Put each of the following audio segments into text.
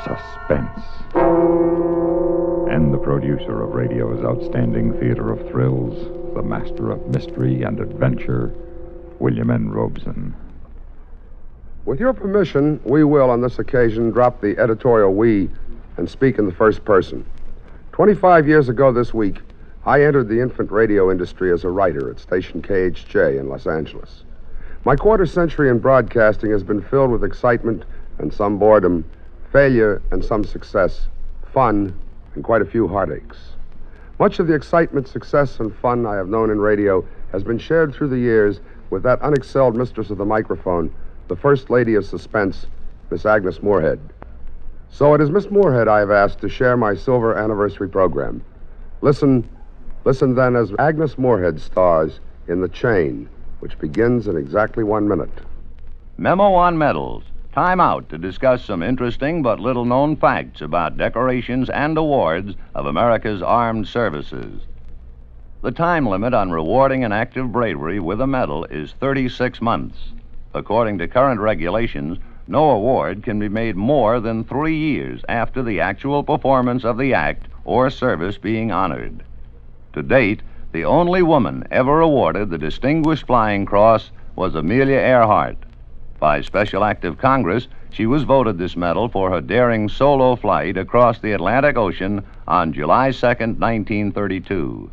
Suspense. And the producer of radio's outstanding theater of thrills, the master of mystery and adventure, William N. Robeson. With your permission, we will, on this occasion, drop the editorial we and speak in the first person. 25 years ago this week, I entered the infant radio industry as a writer at station KHJ in Los Angeles. My quarter century in broadcasting has been filled with excitement and some boredom, failure and some success, fun and quite a few heartaches. Much of the excitement, success, and fun I have known in radio has been shared through the years with that unexcelled mistress of the microphone, the First Lady of Suspense, Miss Agnes Moorehead. So it is Miss Moorehead I have asked to share my silver anniversary program. Listen then as Agnes Moorehead stars in The Chain, which begins in exactly 1 minute. Memo on medals. Time out to discuss some interesting but little-known facts about decorations and awards of America's armed services. The time limit on rewarding an act of bravery with a medal is 36 months. According to current regulations, no award can be made more than 3 years after the actual performance of the act or service being honored. To date, the only woman ever awarded the Distinguished Flying Cross was Amelia Earhart. By special act of Congress, she was voted this medal for her daring solo flight across the Atlantic Ocean on July 2nd, 1932.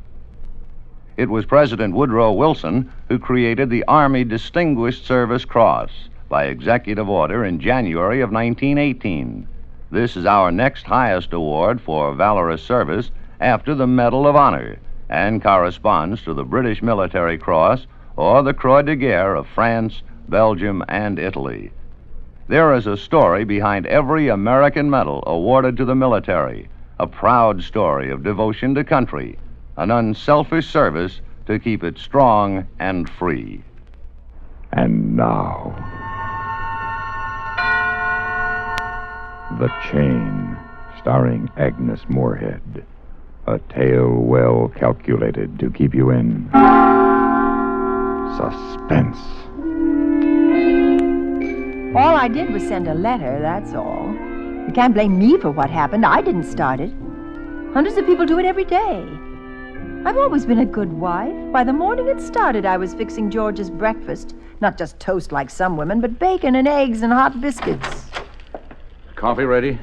It was President Woodrow Wilson who created the Army Distinguished Service Cross by executive order in January of 1918. This is our next highest award for valorous service after the Medal of Honor and corresponds to the British Military Cross or the Croix de Guerre of France, Belgium, and Italy. There is a story behind every American medal awarded to the military, a proud story of devotion to country, an unselfish service to keep it strong and free. And now, The Chain, starring Agnes Moorehead. A tale well calculated to keep you in suspense. All I did was send a letter, that's all. You can't blame me for what happened. I didn't start it. Hundreds of people do it every day. I've always been a good wife. By the morning it started, I was fixing George's breakfast. Not just toast like some women, but bacon and eggs and hot biscuits. Coffee ready?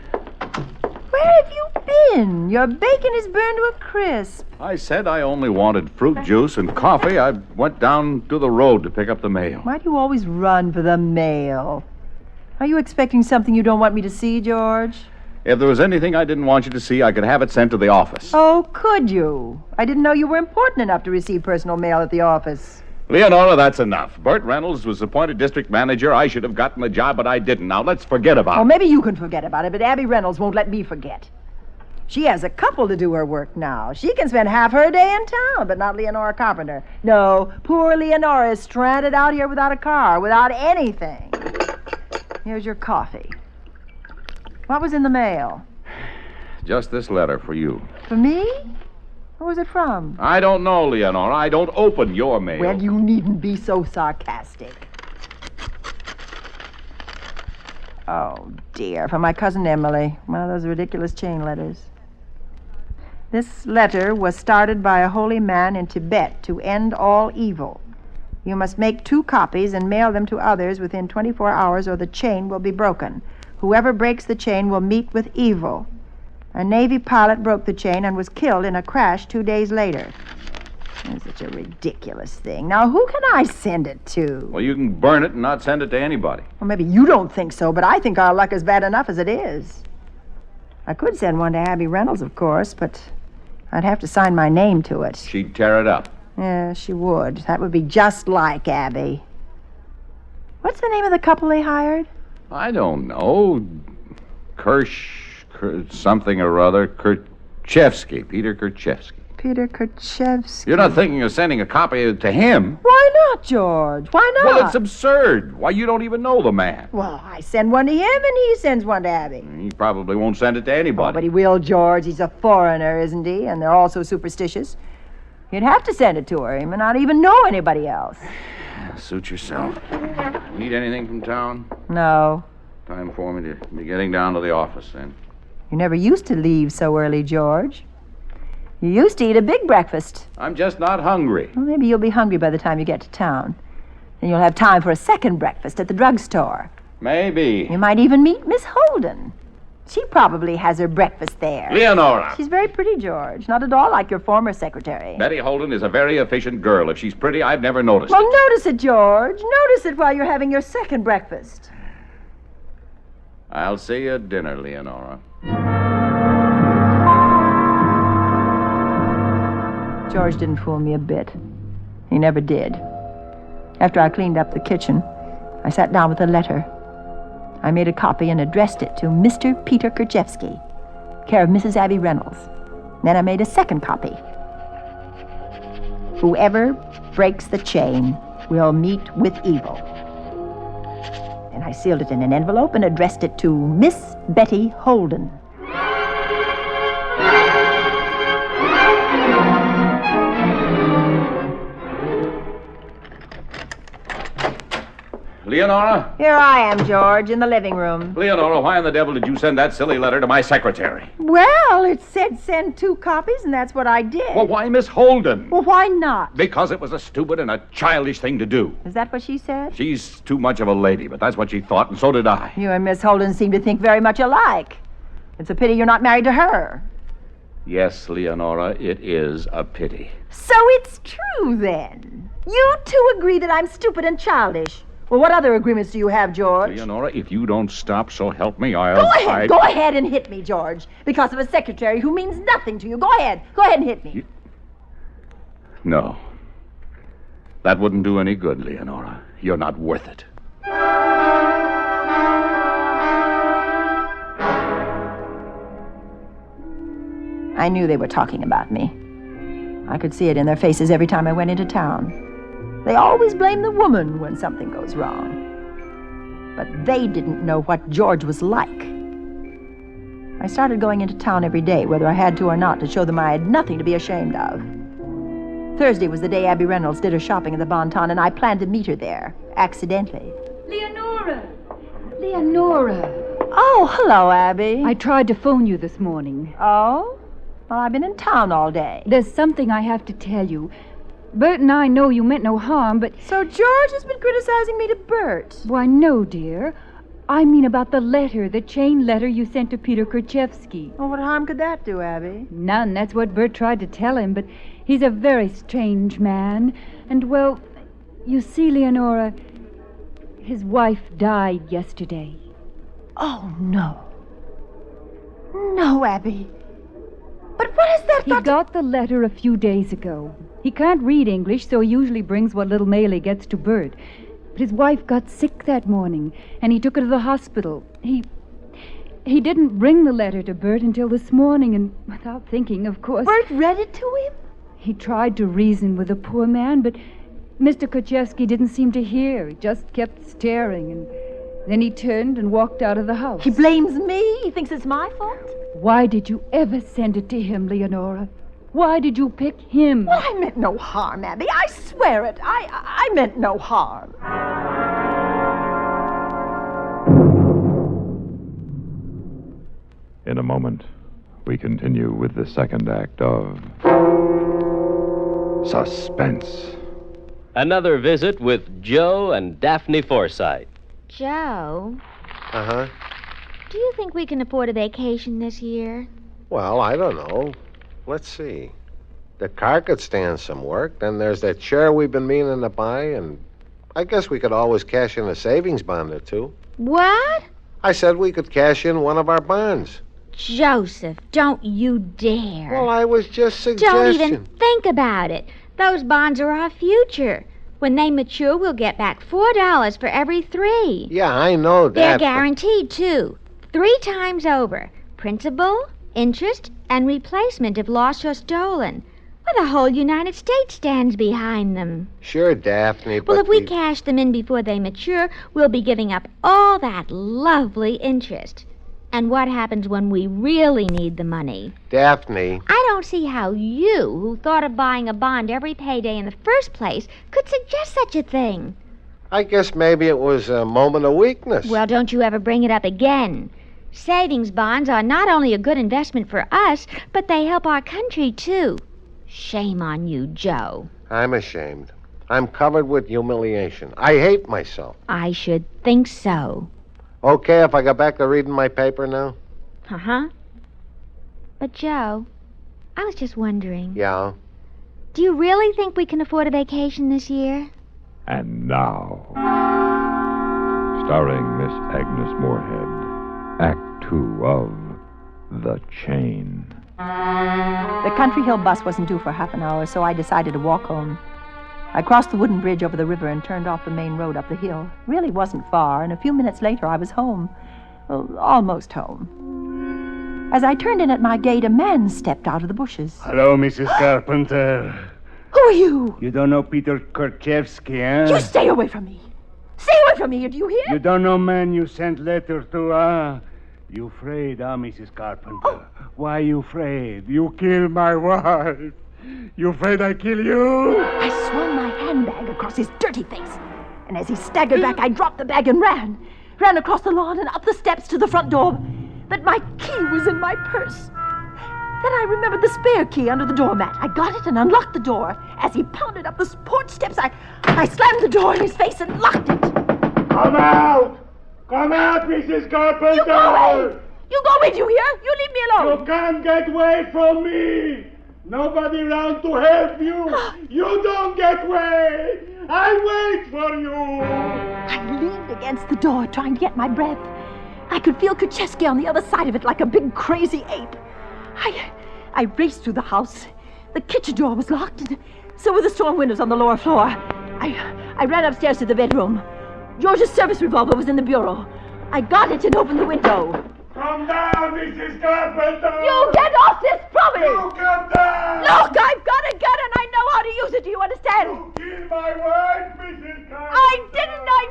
Where have you been? Your bacon is burned to a crisp. I said I only wanted fruit juice and coffee. I went down to the road to pick up the mail. Why do you always run for the mail? Are you expecting something you don't want me to see, George? If there was anything I didn't want you to see, I could have it sent to the office. Oh, could you? I didn't know you were important enough to receive personal mail at the office. Leonora, that's enough. Bert Reynolds was appointed district manager. I should have gotten the job, but I didn't. Now, let's forget about it. Oh, maybe you can forget about it, but Abby Reynolds won't let me forget. She has a couple to do her work now. She can spend half her day in town, but not Leonora Carpenter. No, poor Leonora is stranded out here without a car, without anything. Here's your coffee. What was in the mail? Just this letter for you. For me? Who was it from? I don't know, Leonora. I don't open your mail. Well, you needn't be so sarcastic. Oh, dear. From my cousin Emily. One of those ridiculous chain letters. This letter was started by a holy man in Tibet to end all evil. You must make 2 copies and mail them to others within 24 hours or the chain will be broken. Whoever breaks the chain will meet with evil. A Navy pilot broke the chain and was killed in a crash 2 days later. It's such a ridiculous thing. Now, who can I send it to? Well, you can burn it and not send it to anybody. Well, maybe you don't think so, but I think our luck is bad enough as it is. I could send one to Abby Reynolds, of course, but I'd have to sign my name to it. She'd tear it up. Yeah, she would. That would be just like Abby. What's the name of the couple they hired? I don't know. Something or other. Kerchevsky. Peter Kerchevsky. Peter Kerchevsky. You're not thinking of sending a copy to him? Why not, George? Why not? Well, it's absurd. Why, you don't even know the man. Well, I send one to him and he sends one to Abby. He probably won't send it to anybody. Oh, but he will, George. He's a foreigner, isn't he? And they're all so superstitious. You'd have to send it to her. He may not even know anybody else. Suit yourself. Need anything from town? No. Time for me to be getting down to the office, then. You never used to leave so early, George. You used to eat a big breakfast. I'm just not hungry. Well, maybe you'll be hungry by the time you get to town. Then you'll have time for a second breakfast at the drugstore. Maybe. You might even meet Miss Holden. She probably has her breakfast there. Leonora! She's very pretty, George. Not at all like your former secretary. Betty Holden is a very efficient girl. If she's pretty, I've never noticed Well, it. notice it, George. Notice it while you're having your second breakfast. I'll see you at dinner, Leonora. George didn't fool me a bit. He never did. After I cleaned up the kitchen, I sat down with a letter. I made a copy and addressed it to Mr. Peter Kerchevsky, care of Mrs. Abby Reynolds. Then I made a second copy. Whoever breaks the chain will meet with evil. And I sealed it in an envelope and addressed it to Miss Betty Holden. Leonora? Here I am, George, in the living room. Leonora, why in the devil did you send that silly letter to my secretary? Well, it said send 2 copies, and that's what I did. Well, why Miss Holden? Well, why not? Because it was a stupid and a childish thing to do. Is that what she said? She's too much of a lady, but that's what she thought, and so did I. You and Miss Holden seem to think very much alike. It's a pity you're not married to her. Yes, Leonora, it is a pity. So it's true, then. You two agree that I'm stupid and childish. Well, what other agreements do you have, George? Leonora, if you don't stop, so help me, Go ahead and hit me, George. Because of a secretary who means nothing to you. Go ahead and hit me. No. That wouldn't do any good, Leonora. You're not worth it. I knew they were talking about me. I could see it in their faces every time I went into town. They always blame the woman when something goes wrong. But they didn't know what George was like. I started going into town every day, whether I had to or not, to show them I had nothing to be ashamed of. Thursday was the day Abby Reynolds did her shopping at the Bon Ton, and I planned to meet her there, accidentally. Leonora! Leonora! Oh, hello, Abby. I tried to phone you this morning. Oh? Well, I've been in town all day. There's something I have to tell you. Bert and I know you meant no harm, but... So George has been criticizing me to Bert. Why, no, dear. I mean about the letter, the chain letter you sent to Peter Kerchevsky. Well, what harm could that do, Abby? None. That's what Bert tried to tell him, but he's a very strange man. And, well, you see, Leonora, his wife died yesterday. Oh, no. No, Abby. But what has that He got the letter a few days ago. He can't read English, so he usually brings what little mail he gets to Bert. But his wife got sick that morning, and he took her to the hospital. He didn't bring the letter to Bert until this morning, and without thinking, of course... Bert read it to him? He tried to reason with the poor man, but Mr. Kerchevsky didn't seem to hear. He just kept staring, and then he turned and walked out of the house. He blames me? He thinks it's my fault? Why did you ever send it to him, Leonora? Why did you pick him? Well, I meant no harm, Abby. I swear it. I meant no harm. In a moment, we continue with the second act of Suspense. Another visit with Joe and Daphne Forsythe. Joe, Uh-huh. do you think we can afford a vacation this year? Well, I don't know. Let's see. The car could stand some work. Then there's that chair we've been meaning to buy, and I guess we could always cash in a savings bond or two. What? I said we could cash in one of our bonds. Joseph, don't you dare. Well, I was just suggesting. Don't even think about it. Those bonds are our future. When they mature, we'll get back $4 for every 3. Yeah, I know that. They're but- guaranteed, too. 3 times over. Principal, interest, and replacement if lost or stolen. Well, the whole United States stands behind them. Sure, Daphne, but Well, if we cash them in before they mature, we'll be giving up all that lovely interest. And what happens when we really need the money? Daphne, I don't see how you, who thought of buying a bond every payday in the first place, could suggest such a thing. I guess maybe it was a moment of weakness. Well, don't you ever bring it up again. Savings bonds are not only a good investment for us, but they help our country, too. Shame on you, Joe. I'm ashamed. I'm covered with humiliation. I hate myself. I should think so. Okay if I go back to reading my paper now? Uh-huh. But, Joe, I was just wondering. Yeah. Do you really think we can afford a vacation this year? And now, starring Miss Agnes Moorehead, Act 2 of The Chain. The Country Hill bus wasn't due for half an hour, so I decided to walk home. I crossed the wooden bridge over the river and turned off the main road up the hill. Really wasn't far, and a few minutes later I was home. Well, almost home. As I turned in at my gate, a man stepped out of the bushes. Hello, Mrs. Carpenter. Who are you? You don't know Peter Korchevsky, eh? You stay away from me. Stay away from me, do you hear? You don't know man you sent letter to, ah? You afraid, Mrs. Carpenter? Oh. Why you afraid? You kill my wife. You afraid I kill you? I swung my handbag across his dirty face. And as he staggered back, I dropped the bag and ran. Ran across the lawn and up the steps to the front door. But my key was in my purse. Then I remembered the spare key under the doormat. I got it and unlocked the door. As he pounded up the porch steps, I slammed the door in his face and locked it. Come out! Come out, Mrs. Carpenter! You go away! You go away, do you hear? You leave me alone! You can't get away from me! Nobody around to help you! You don't get away! I wait for you! I leaned against the door, trying to get my breath. I could feel Korchevsky on the other side of it like a big crazy ape. I raced through the house. The kitchen door was locked, and so were the storm windows on the lower floor. I ran upstairs to the bedroom. George's service revolver was in the bureau. I got it and opened the window. Come down, Mrs. Carpenter! You get off this property! You come down! Look, I've got a gun and I know how to use it, do you understand? You killed my wife, Mrs. Carpenter! I did not!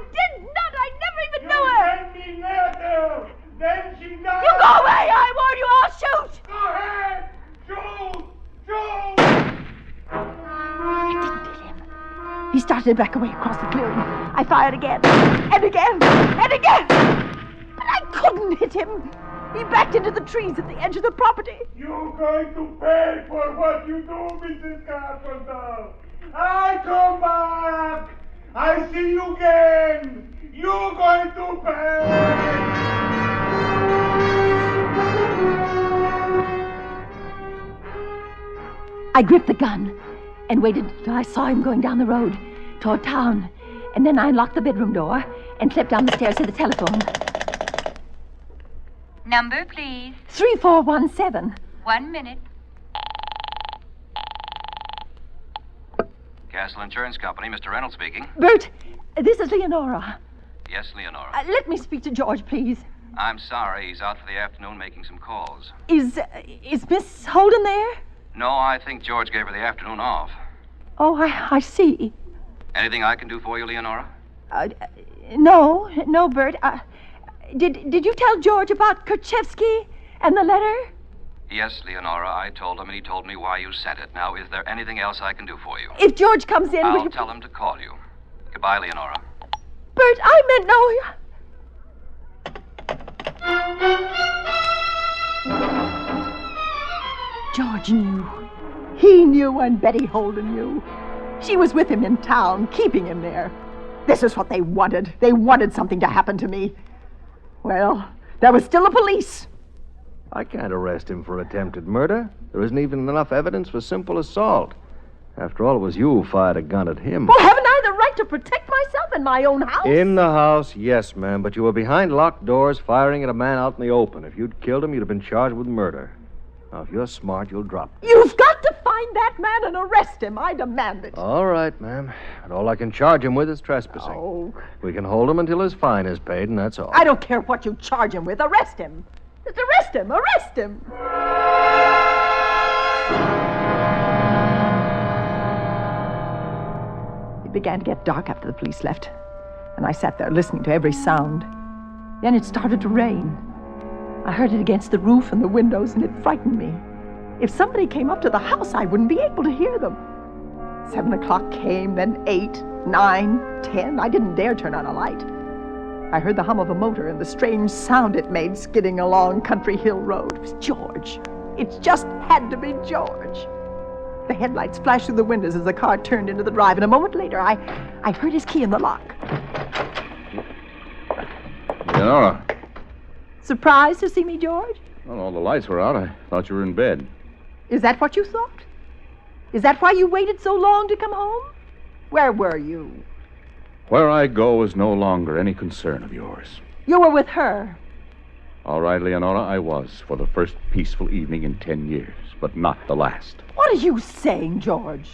I never even knew her! You sent me letter! Then she died! You go away! I warn you, I'll shoot! Go ahead! Shoot! Shoot! I didn't hit him. He started to back away across the clearing. I fired again, and again, and again! But I couldn't hit him. He backed into the trees at the edge of the property. You're going to pay for what you do, Mrs. Carpenter. I come back. I see you again. You're going to pay. I gripped the gun and waited till I saw him going down the road toward town. And then I unlocked the bedroom door and slipped down the stairs to the telephone. Number, please. 3417. 1 minute. Castle Insurance Company, Mr. Reynolds speaking. Bert, this is Leonora. Yes, Leonora. Let me speak to George, please. I'm sorry, he's out for the afternoon making some calls. Is Miss Holden there? No, I think George gave her the afternoon off. Oh, I see. Anything I can do for you, Leonora? No, Bert. Did you tell George about Korchevsky and the letter? Yes, Leonora, I told him, and he told me why you sent it. Now, is there anything else I can do for you? If George comes in, will I'll you... tell him to call you. Goodbye, Leonora. Bert, I meant no... George knew. He knew, and Betty Holden knew. She was with him in town, keeping him there. This is what they wanted. They wanted something to happen to me. Well, there was still the police. I can't arrest him for attempted murder. There isn't even enough evidence for simple assault. After all, it was you who fired a gun at him. Well, haven't I the right to protect myself in my own house? In the house, yes, ma'am, but you were behind locked doors firing at a man out in the open. If you'd killed him, you'd have been charged with murder. Now, if you're smart, you'll drop it. You've got to find that man and arrest him. I demand it. All right, ma'am. But all I can charge him with is trespassing. Oh. We can hold him until his fine is paid, and that's all. I don't care what you charge him with. Arrest him. Just arrest him. Arrest him. It began to get dark after the police left, and I sat there listening to every sound. Then it started to rain. I heard it against the roof and the windows, and it frightened me. If somebody came up to the house, I wouldn't be able to hear them. 7 o'clock came, then 8, 9, 10. I didn't dare turn on a light. I heard the hum of a motor and the strange sound it made skidding along Country Hill Road. It was George. It just had to be George. The headlights flashed through the windows as the car turned into the drive, and a moment later, I heard his key in the lock. Leonora. Surprised to see me, George? Well, all the lights were out. I thought you were in bed. Is that what you thought? Is that why you waited so long to come home? Where were you? Where I go is no longer any concern of yours. You were with her. All right, Leonora, I was for the first peaceful evening in 10 years, but not the last. What are you saying, George?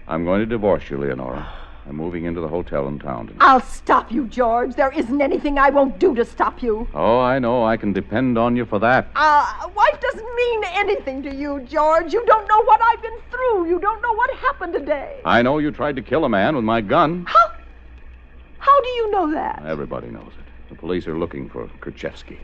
I'm going to divorce you, Leonora. I'm moving into the hotel in town tonight. I'll stop you, George. There isn't anything I won't do to stop you. Oh, I know. I can depend on you for that. Wife doesn't mean anything to you, George. You don't know what I've been through. You don't know what happened today. I know you tried to kill a man with my gun. How do you know that? Everybody knows it. The police are looking for Kerchevsky.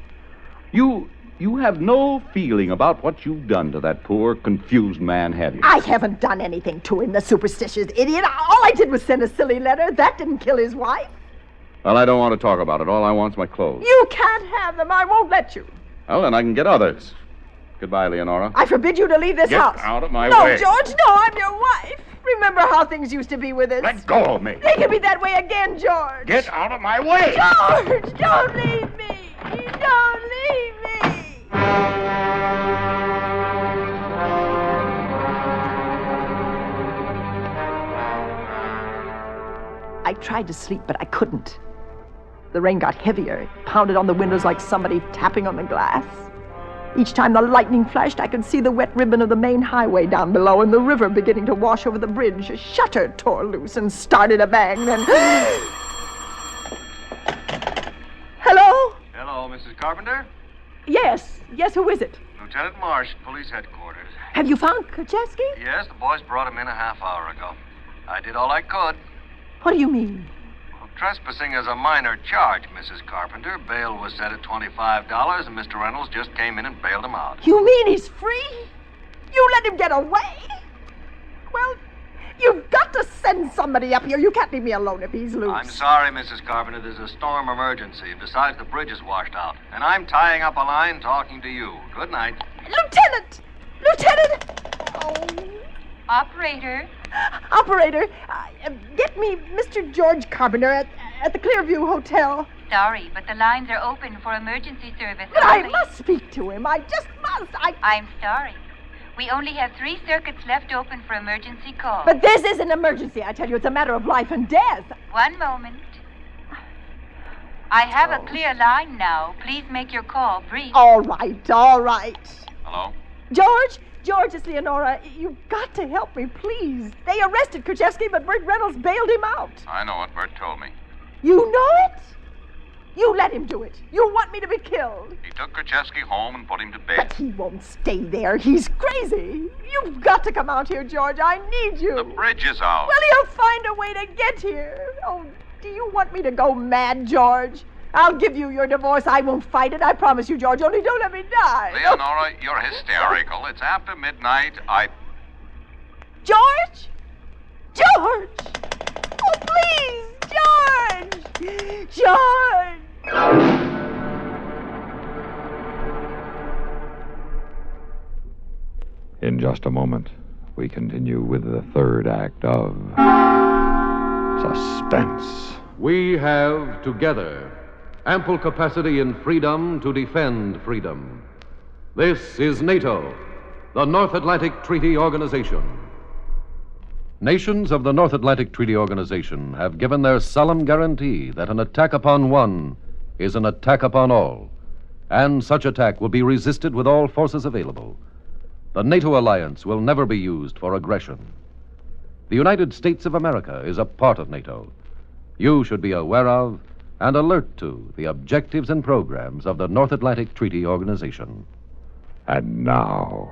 You have no feeling about what you've done to that poor, confused man, have you? I haven't done anything to him, the superstitious idiot. All I did was send a silly letter. That didn't kill his wife. Well, I don't want to talk about it. All I want's my clothes. You can't have them. I won't let you. Well, then I can get others. Goodbye, Leonora. I forbid you to leave this house. Get out of my way. No, George, no, I'm your wife. Remember how things used to be with us. Let go of me. They can be that way again, George. Get out of my way. George, don't leave me. Don't leave me. I tried to sleep, but I couldn't. The rain got heavier. It pounded on the windows like somebody tapping on the glass. Each time the lightning flashed, I could see the wet ribbon of the main highway down below and the river beginning to wash over the bridge. A shutter tore loose and started a bang, then... Hello? Hello, Mrs. Carpenter? Yes, who is it? Lieutenant Marsh, police headquarters. Have you found Kerchevsky? Yes, the boys brought him in a half hour ago. I did all I could. What do you mean? Well, trespassing is a minor charge, Mrs. Carpenter. Bail was set at $25, and Mr. Reynolds just came in and bailed him out. You mean he's free? You let him get away? Well, you've got to send somebody up here. You can't leave me alone if he's loose. I'm sorry, Mrs. Carpenter. There's a storm emergency. Besides, the bridge is washed out. And I'm tying up a line talking to you. Good night. Lieutenant! Oh. Operator. Operator, get me Mr. George Carpenter at the Clearview Hotel. Sorry, but the lines are open for emergency service. But I must speak to him. I just must. I'm sorry. We only have 3 circuits left open for emergency calls. But this is an emergency, I tell you. It's a matter of life and death. One moment. I have a clear line now. Please make your call brief. All right. Hello? George, it's Leonora. You've got to help me, please. They arrested Kerchevsky, but Bert Reynolds bailed him out. I know it. Bert told me. You know it? You let him do it. You want me to be killed. He took Kerchevsky home and put him to bed. But he won't stay there. He's crazy. You've got to come out here, George. I need you. The bridge is out. Well, he'll find a way to get here. Oh, do you want me to go mad, George? I'll give you your divorce. I won't fight it. I promise you, George. Only don't let me die. Leonora, you're hysterical. It's after midnight. George! Oh, please! George! In just a moment, we continue with the third act of Suspense. We have, together, ample capacity and freedom to defend freedom. This is NATO, the North Atlantic Treaty Organization. Nations of the North Atlantic Treaty Organization have given their solemn guarantee that an attack upon one is an attack upon all, and such attack will be resisted with all forces available. The NATO alliance will never be used for aggression. The United States of America is a part of NATO. You should be aware of and alert to the objectives and programs of the North Atlantic Treaty Organization. And now,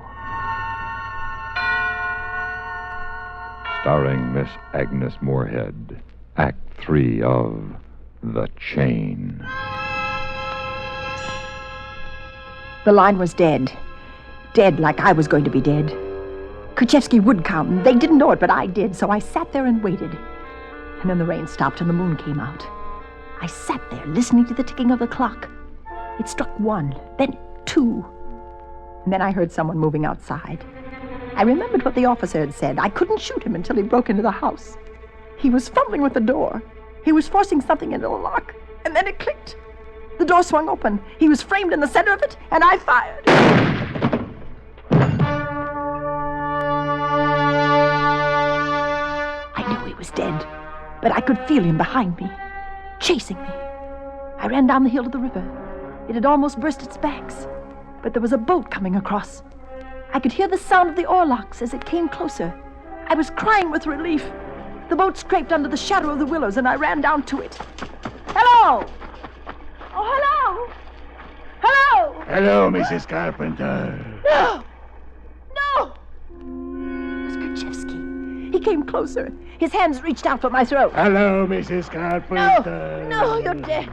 starring Miss Agnes Moorehead, Act 3 of The Chain. The line was dead. Dead like I was going to be dead. Kerchevsky would come. They didn't know it, but I did, so I sat there and waited. And then the rain stopped and the moon came out. I sat there listening to the ticking of the clock. It struck 1, then 2. And then I heard someone moving outside. I remembered what the officer had said. I couldn't shoot him until he broke into the house. He was fumbling with the door. He was forcing something into the lock. And then it clicked. The door swung open. He was framed in the center of it, and I fired. I knew he was dead, but I could feel him behind me, chasing me. I ran down the hill to the river. It had almost burst its banks, but there was a boat coming across. I could hear the sound of the oarlocks as it came closer. I was crying with relief. The boat scraped under the shadow of the willows, and I ran down to it. Hello! Oh, hello! Hello! Hello, Mrs. Carpenter. No! No! It was Kerchevsky. He came closer. His hands reached out for my throat. Hello, Mrs. Carpenter. No, you're dead.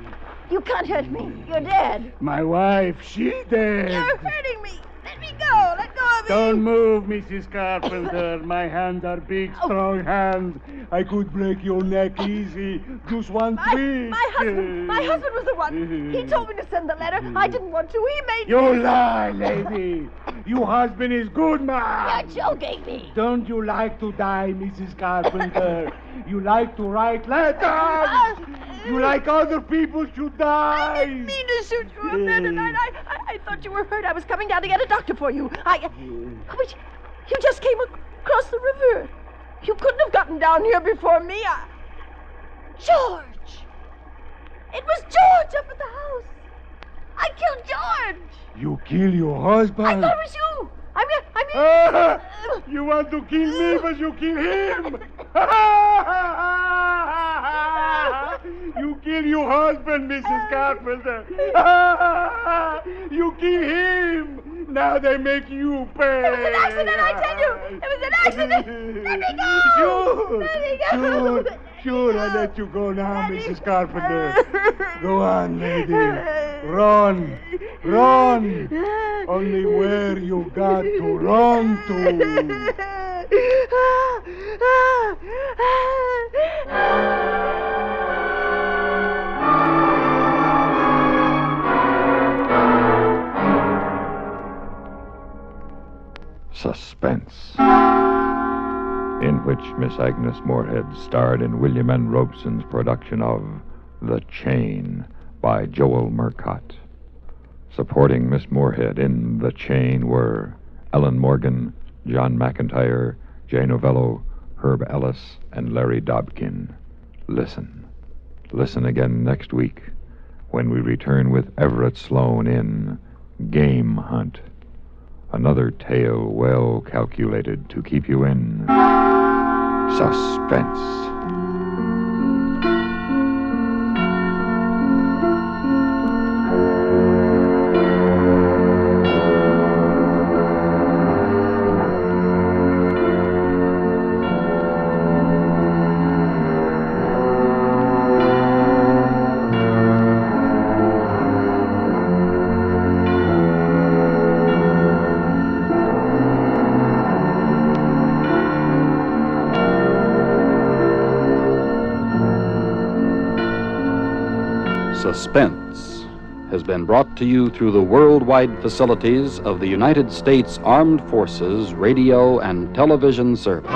You can't hurt me. You're dead. My wife, she dead. You're hurting me. Let me go. Let go of me. Don't move, Mrs. Carpenter. My hands are big, strong hands. I could break your neck easy. Just one twist. My husband was the one. He told me to send the letter. I didn't want to. He made me. You lie, lady. Your husband is good, man. You're joking me. Don't you like to die, Mrs. Carpenter? You like to write letters. You like other people should die. I didn't mean to shoot you up there tonight. I thought you were hurt. I was coming down to get a doctor for you. But you just came across the river. You couldn't have gotten down here before me. George! It was George up at the house. I killed George. You kill your husband? I thought it was you. I mean... You want to kill me, but you kill him. You kill your husband, Mrs. Carpenter. You kill him. Now they make you pay. It was an accident, I tell you. It was an accident. Let me go. Sure. Let me go. Sure, I let you go now, Mrs. Carpenter. Go on, lady. Run. Run. Only where you got to run to. Suspense, in which Miss Agnes Moorehead starred in William N. Robeson's production of The Chain by Joel Murcott. Supporting Miss Moorehead in The Chain were Ellen Morgan, John McIntyre, Jay Novello, Herb Ellis, and Larry Dobkin. Listen. Listen again next week when we return with Everett Sloane in Game Hunt. Another tale well calculated to keep you in suspense. Suspense has been brought to you through the worldwide facilities of the United States Armed Forces Radio and Television Service.